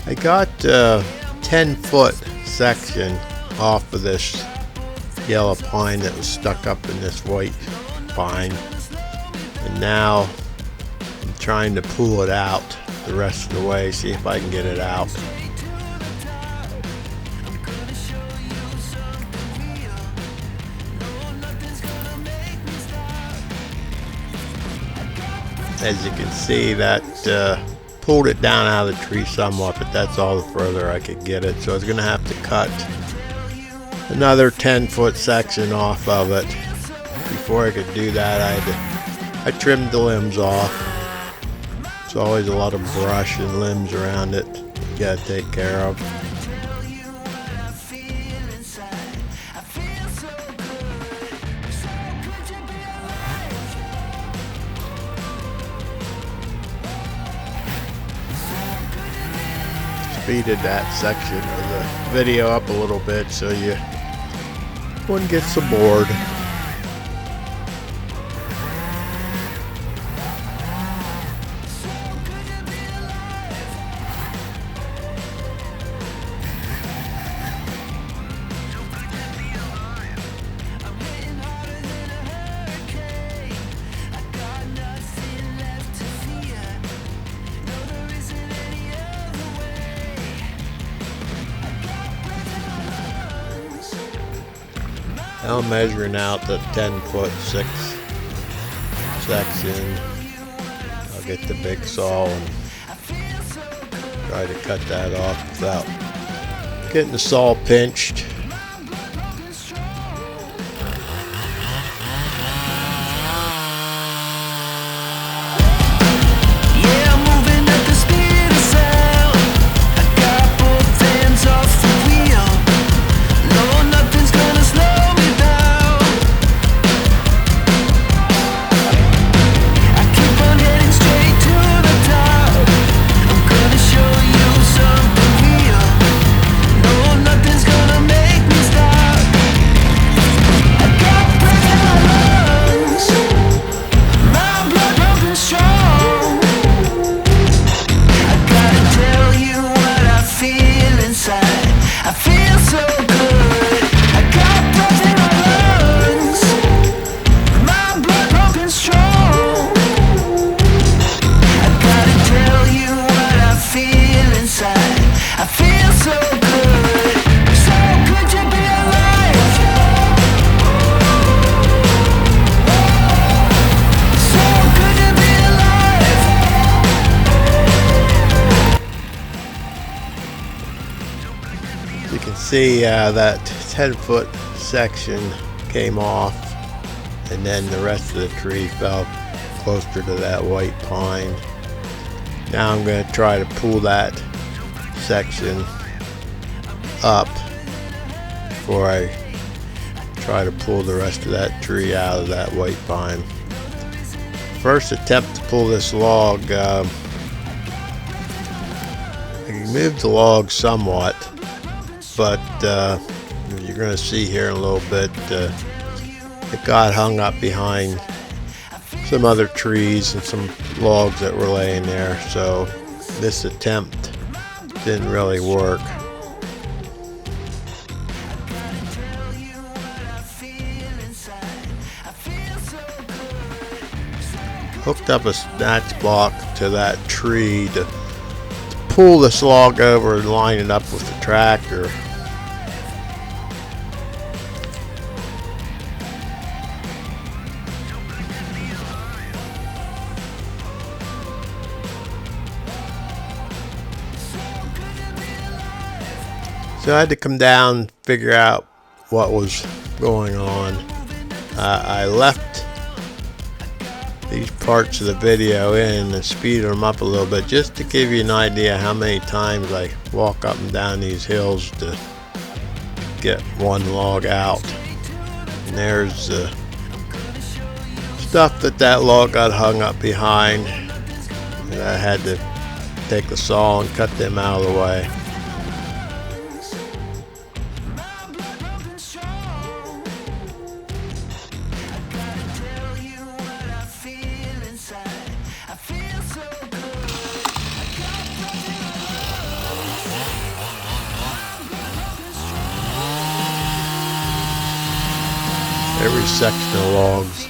I got a 10-foot section off of this yellow pine that was stuck up in this white pine, and now I'm trying to pull it out the rest of the way, see if I can get it out. As you can see, that pulled it down out of the tree somewhat, but that's all the further I could get it. So I was going to have to cut another 10-foot section off of it. Before I could do that, I trimmed the limbs off. There's always a lot of brush and limbs around it you got to take care of. Speeded that section of the video up a little bit so you wouldn't get so bored. Now I'm measuring out the 10-foot 6 section. I'll get the big saw and try to cut that off without getting the saw pinched. You can see that 10-foot section came off, and then the rest of the tree fell closer to that white pine. Now I'm going to try to pull that section up before I try to pull the rest of that tree out of that white pine. First attempt to pull this log, I moved the log somewhat, but you're going to see here in a little bit, it got hung up behind some other trees and some logs that were laying there, so this attempt didn't really work. Hooked up a snatch block to that tree to pull this log over and line it up with the tractor. So I had to come down, figure out what was going on. I left these parts of the video in and speeded them up a little bit just to give you an idea how many times I walk up and down these hills to get one log out. And there's the stuff that log got hung up behind, and I had to take the saw and cut them out of the way. every section of logs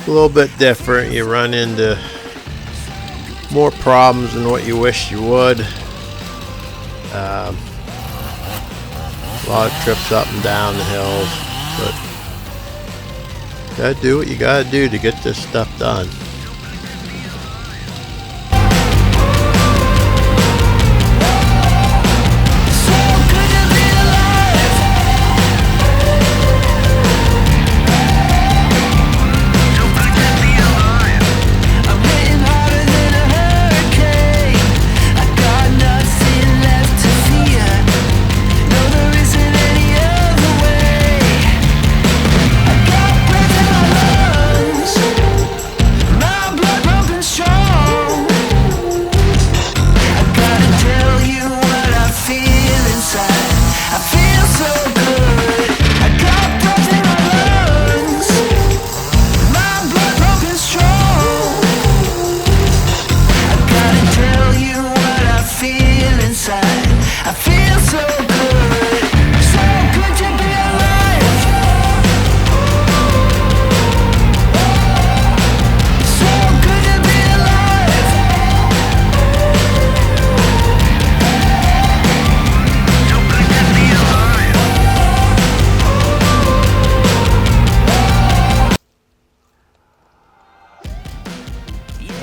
a little bit different. You run into more problems than what you wish you would. A lot of trips up and down the hills, but gotta do what you gotta do to get this stuff done.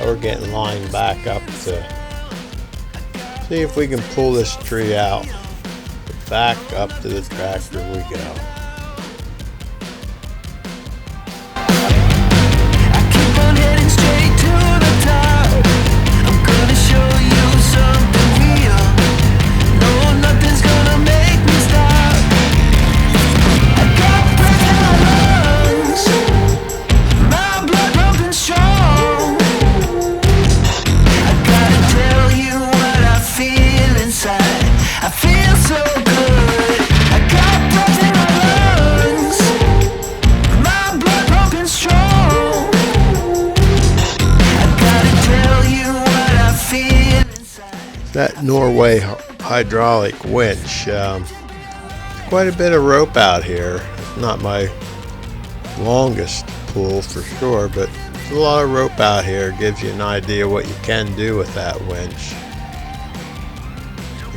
We're getting lined back up to see if we can pull this tree out. Back up to the tractor we go. That Norway hydraulic winch, quite a bit of rope out here. It's not my longest pull for sure, but there's a lot of rope out here. It gives you an idea what you can do with that winch,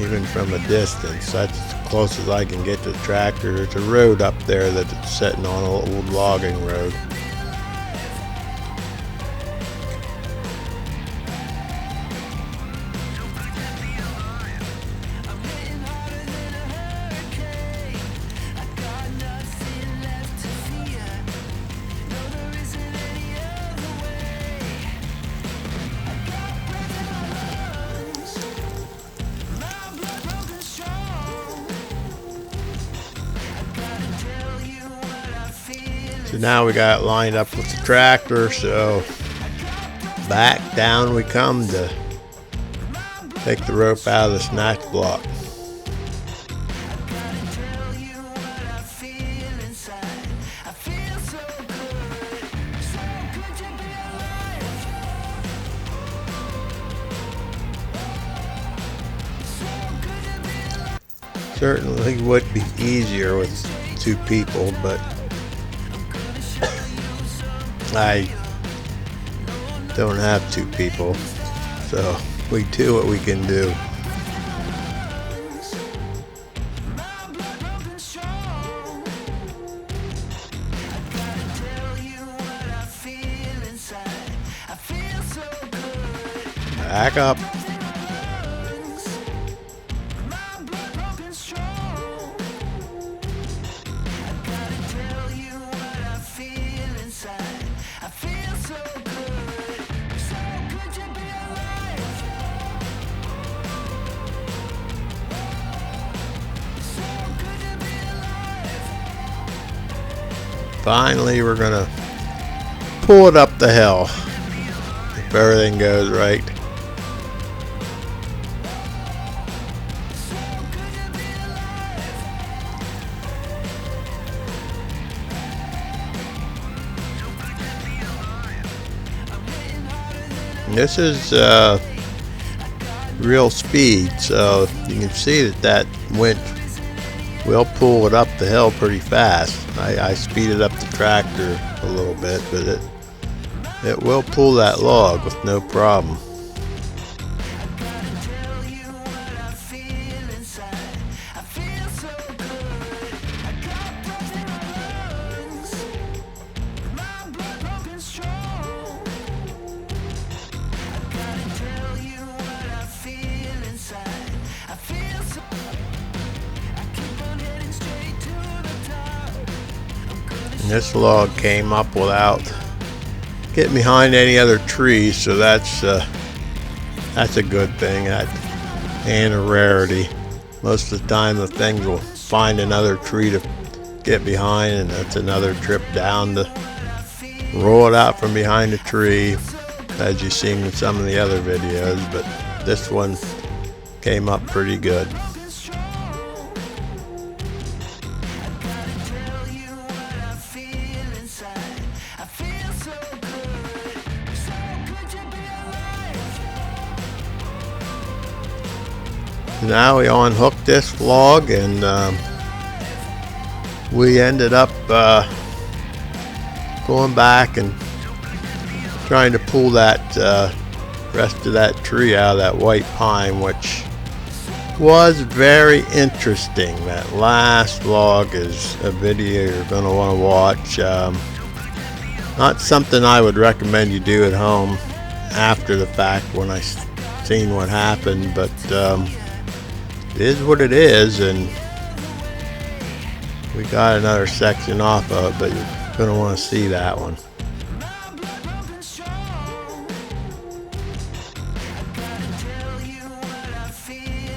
even from a distance. That's as close as I can get to the tractor. There's a road up there that's sitting on an old logging road. So now we got it lined up with the tractor, so back down we come to take the rope out of the snatch block. Certainly would be easier with two people, but I don't have two people, so we do what we can do. Back up. Finally, we're gonna pull it up the hill if everything goes right. And this is real speed, so you can see that winch will pull it up the hill pretty fast. I speeded up the tractor a little bit, but it will pull that log with no problem. And this log came up without getting behind any other trees, so that's a good thing. That ain't a rarity. Most of the time the things will find another tree to get behind, and that's another trip down to roll it out from behind the tree, as you've seen in some of the other videos, but this one came up pretty good. Now we unhooked this log, and we ended up going back and trying to pull that rest of that tree out of that white pine, which was very interesting. That last log is a video you're going to want to watch. Not something I would recommend you do at home after the fact when I seen what happened, but it is what it is, and we got another section off of it, but you're going to want to see that one.